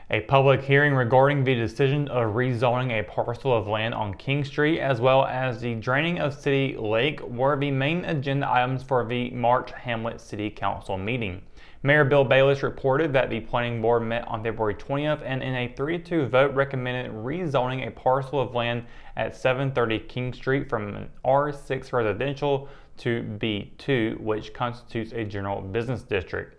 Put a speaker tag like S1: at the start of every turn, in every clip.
S1: A public hearing regarding the decision of rezoning a parcel of land on King Street as well as the draining of City Lake were the main agenda items for the March Hamlet City Council meeting. Mayor Bill Bayless reported that the planning board met on February 20th and in a 3-2 vote recommended rezoning a parcel of land at 730 King Street from an R6 residential to B2, which constitutes a general business district.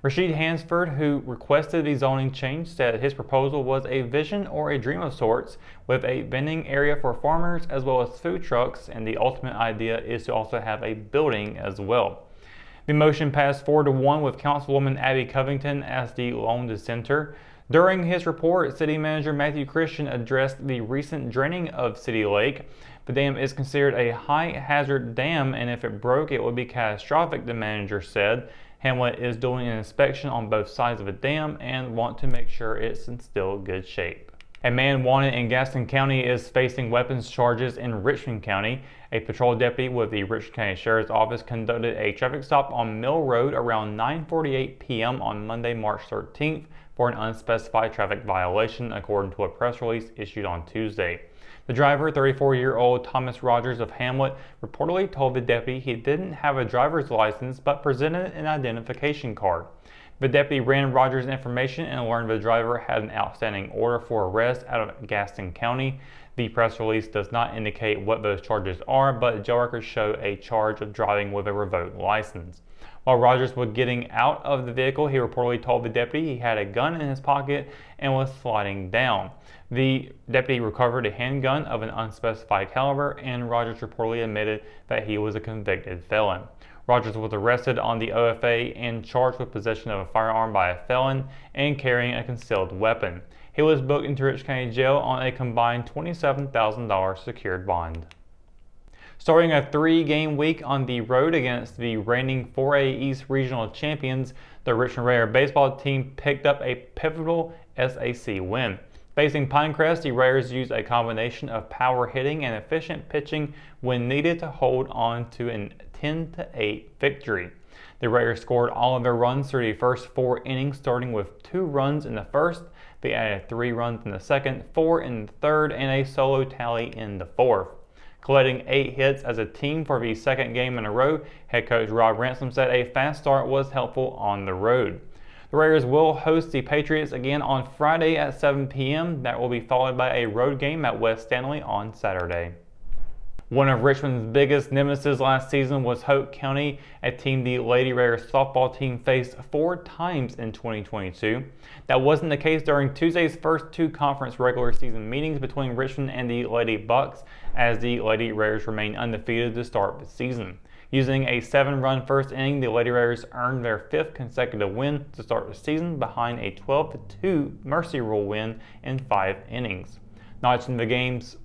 S1: Rashid Hansford, who requested the zoning change, said his proposal was a vision or a dream of sorts, with a vending area for farmers as well as food trucks, and the ultimate idea is to also have a building as well. The motion passed 4-1 with Councilwoman Abby Covington as the lone dissenter. During his report, City Manager Matthew Christian addressed the recent draining of City Lake. The dam is considered a high-hazard dam, and if it broke, it would be catastrophic, the manager said. Hamlet is doing an inspection on both sides of a dam and want to make sure it's in still good shape. A man wanted in Gaston County is facing weapons charges in Richmond County. A patrol deputy with the Richmond County Sheriff's Office conducted a traffic stop on Mill Road around 9:48 p.m. on Monday, March 13th for an unspecified traffic violation, according to a press release issued on Tuesday. The driver, 34-year-old Thomas Rogers of Hamlet, reportedly told the deputy he didn't have a driver's license but presented an identification card. The deputy ran Rogers' information and learned the driver had an outstanding order for arrest out of Gaston County. The press release does not indicate what those charges are, but jail records show a charge of driving with a revoked license. While Rogers was getting out of the vehicle, he reportedly told the deputy he had a gun in his pocket and was sliding down. The deputy recovered a handgun of an unspecified caliber, and Rogers reportedly admitted that he was a convicted felon. Rogers was arrested on the OFA and charged with possession of a firearm by a felon and carrying a concealed weapon. He was booked into Rich County Jail on a combined $27,000 secured bond. Starting a 3-game week on the road against the reigning 4A East Regional Champions, the Richmond Raider baseball team picked up a pivotal SAC win. Facing Pinecrest, the Raiders used a combination of power hitting and efficient pitching when needed to hold on to a 10-8 victory. The Raiders scored all of their runs through the first 4 innings, starting with 2 runs in the first. They added 3 runs in the second, 4 in the third, and a solo tally in the fourth. Collecting 8 hits as a team for the second game in a row, head coach Rob Ransom said a fast start was helpful on the road. The Raiders will host the Patriots again on Friday at 7 p.m. That will be followed by a road game at West Stanley on Saturday. One of Richmond's biggest nemesis last season was Hope County, a team the Lady Raiders softball team faced 4 times in 2022. That wasn't the case during Tuesday's first 2 conference regular season meetings between Richmond and the Lady Bucks, as the Lady Raiders remained undefeated to start the season. Using a 7-run first inning, the Lady Raiders earned their 5th consecutive win to start the season behind a 12-2 Mercy Rule win in 5 innings. Notching the team's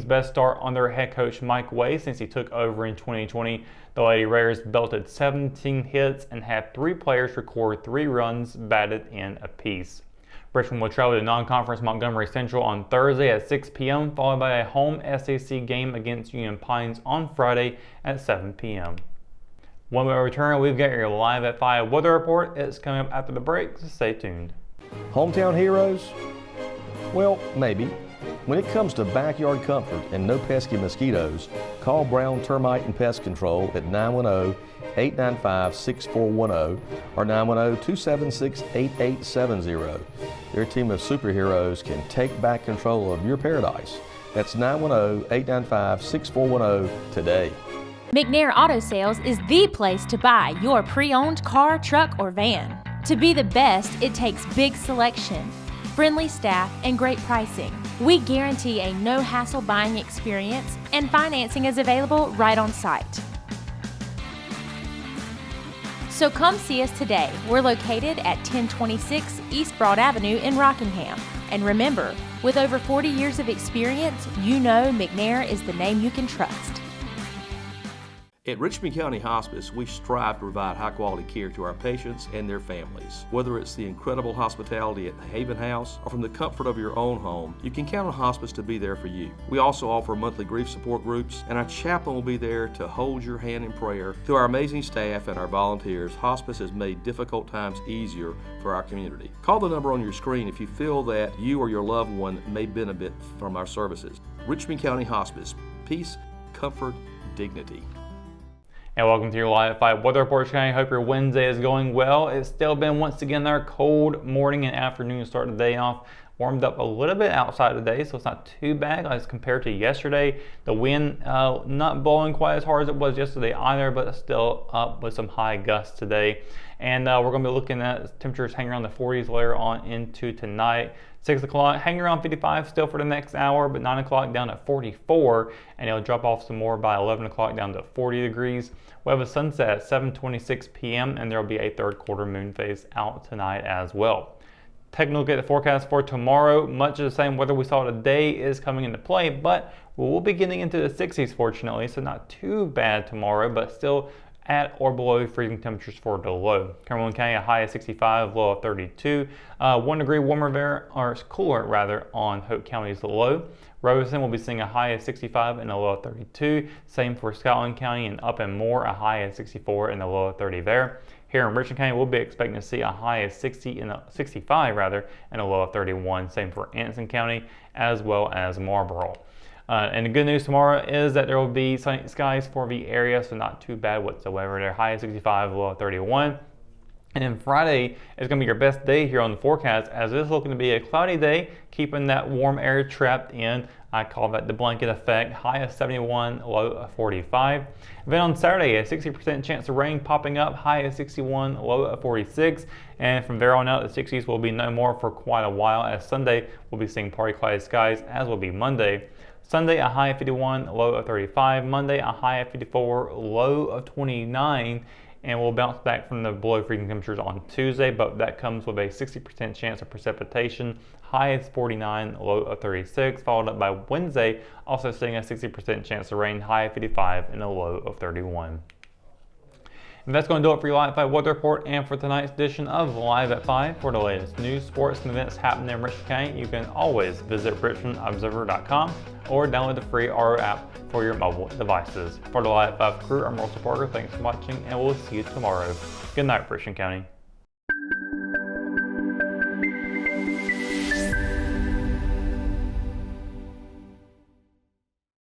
S1: best start under head coach Mike Way since he took over in 2020, the Lady Raiders belted 17 hits and had 3 players record 3 runs batted in apiece. Richmond will travel to non-conference Montgomery Central on Thursday at 6 p.m., followed by a home SAC game against Union Pines on Friday at 7 p.m. When we return, we've got your Live at 5 weather report. It's coming up after the break, so stay tuned.
S2: Hometown heroes? Well, maybe. When it comes to backyard comfort and no pesky mosquitoes, call Brown Termite and Pest Control at 910-895-6410 or 910-276-8870. Their team of superheroes can take back control of your paradise. That's 910-895-6410 today.
S3: McNair Auto Sales is the place to buy your pre-owned car, truck, or van. To be the best, it takes big selection, friendly staff, and great pricing. We guarantee a no-hassle buying experience, and financing is available right on site. So come see us today. We're located at 1026 East Broad Avenue in Rockingham. And remember, with over 40 years of experience, you know McNair is the name you can trust.
S2: At Richmond County Hospice, we strive to provide high-quality care to our patients and their families. Whether it's the incredible hospitality at the Haven House or from the comfort of your own home, you can count on hospice to be there for you. We also offer monthly grief support groups, and our chaplain will be there to hold your hand in prayer. Through our amazing staff and our volunteers, hospice has made difficult times easier for our community. Call the number on your screen if you feel that you or your loved one may benefit from our services. Richmond County Hospice. Peace, comfort, dignity.
S1: And welcome to your Live at 5 weather report. I hope your Wednesday is going well. It's still been once again our cold morning and afternoon to start the day off. Warmed up a little bit outside today, so it's not too bad as compared to yesterday. The wind not blowing quite as hard as it was yesterday either, but still up with some high gusts today. And we're going to be looking at temperatures hanging around the 40s later on into tonight. 6 o'clock, hanging around 55 still for the next hour, but 9 o'clock down at 44, and it'll drop off some more by 11 o'clock down to 40 degrees. We have a sunset at 7:26 p.m., and there will be a third quarter moon phase out tonight as well. Taking a look at the forecast for tomorrow, much of the same weather we saw today is coming into play, but we will be getting into the 60s fortunately, so not too bad tomorrow, but still at or below freezing temperatures for the low. Cumberland County, a high of 65, low of 32. 1 degree warmer there, or cooler rather, on Hope County's low. Robeson will be seeing a high of 65 and a low of 32. Same for Scotland County, and Up and Moore, a high of 64 and a low of 30 there. Here in Richmond County, we'll be expecting to see a high of 65 rather, and a low of 31. Same for Anson County, as well as Marlboro. And the good news tomorrow is that there will be sunny skies for the area, so not too bad whatsoever. They're high of 65, low of 31. And then Friday is going to be your best day here on the forecast, as it is looking to be a cloudy day, keeping that warm air trapped in. I call that the blanket effect. High of 71, low of 45. Then on Saturday, a 60% chance of rain popping up. High of 61, low of 46. And from there on out, the 60s will be no more for quite a while, as Sunday we'll be seeing partly cloudy skies, as will be Monday. Sunday, a high of 51, low of 35. Monday, a high of 54, low of 29. And we'll bounce back from the below freezing temperatures on Tuesday, but that comes with a 60% chance of precipitation. High is 49, low of 36, followed up by Wednesday, also seeing a 60% chance of rain. High of 55 and a low of 31. And that's going to do it for your Live at 5 weather report and for tonight's edition of Live at 5. For the latest news, sports, and events happening in Richmond County, you can always visit richmondobserver.com or download the free RO app for your mobile devices. For the Live at 5 crew, I'm Russell Parker. Thanks for watching, and we'll see you tomorrow. Good night, Richmond County.